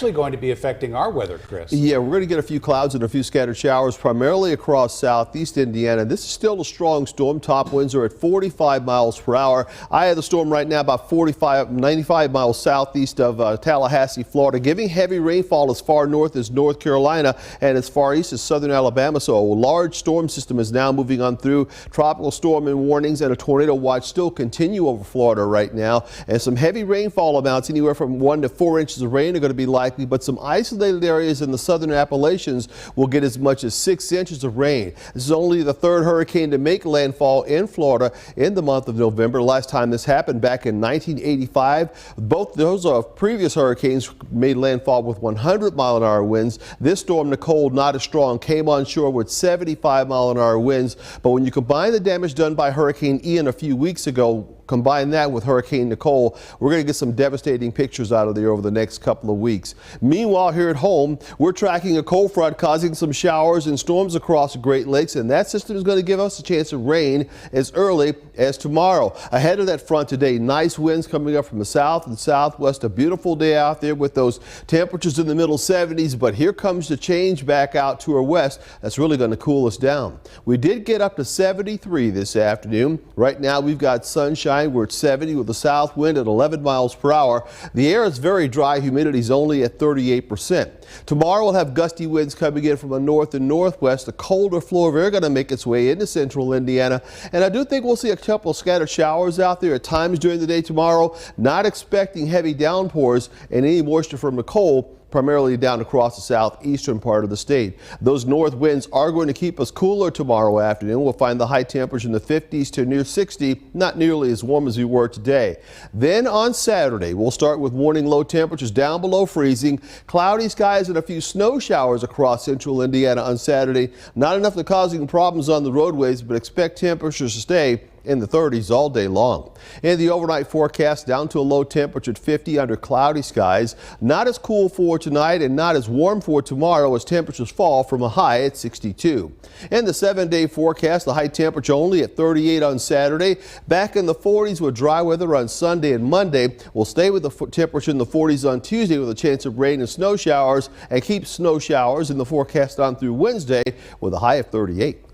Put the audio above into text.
actually going to be affecting our weather, Chris. Yeah, we're going to get a few clouds and a few scattered showers, primarily across southeast Indiana. This is still a strong storm. Top winds are at 45 miles per hour. Eye of the storm right now about 95 miles southeast of Tallahassee, Florida, giving heavy rainfall as far north as North Carolina and as far east as southern Alabama. So a large storm system is now moving on through. Tropical storm and warnings and a tornado watch still continue over Florida right now. And some heavy rainfall amounts, anywhere from 1 to 4 inches of rain, are going to be likely, but some isolated areas in the southern Appalachians will get as much as 6 inches of rain. This is only the third hurricane to make landfall in Florida in the month of November. Last time this happened back in 1985. Both those previous hurricanes made landfall with 100-mile-an-hour winds. This storm, Nicole, not as strong, came on shore with 75-mile-an-hour winds. But when you combine the damage done by Hurricane Ian a few weeks ago, combine that with Hurricane Nicole, we're going to get some devastating pictures out of there over the next couple of weeks. Meanwhile, here at home, we're tracking a cold front causing some showers and storms across the Great Lakes, and that system is going to give us a chance of rain as early as tomorrow. Ahead of that front today, nice winds coming up from the south and southwest. A beautiful day out there with those temperatures in the middle 70s, but here comes the change back out to our west. That's really going to cool us down. We did get up to 73 this afternoon. Right now, we've got sunshine. We're at 70 with a south wind at 11 miles per hour. The air is very dry. Humidity is only at 38%. Tomorrow we'll have gusty winds coming in from the north and northwest. A colder flow of air going to make its way into central Indiana. And I do think we'll see a couple of scattered showers out there at times during the day tomorrow. Not expecting heavy downpours and any moisture from Nicole, primarily down across the southeastern part of the state. Those north winds are going to keep us cooler tomorrow afternoon. We'll find the high temperature in the 50s to near 60, not nearly as warm as we were today. Then on Saturday, we'll start with morning low temperatures down below freezing, cloudy skies and a few snow showers across central Indiana on Saturday. Not enough to causing problems on the roadways, but expect temperatures to stay in the 30s all day long. In the overnight forecast, down to a low temperature at 50 under cloudy skies. Not as cool for tonight and not as warm for tomorrow as temperatures fall from a high at 62. In the 7-day forecast, the high temperature only at 38 on Saturday. Back in the 40s with dry weather on Sunday and Monday. We'll stay with the temperature in the 40s on Tuesday with a chance of rain and snow showers, and keep snow showers in the forecast on through Wednesday with a high of 38.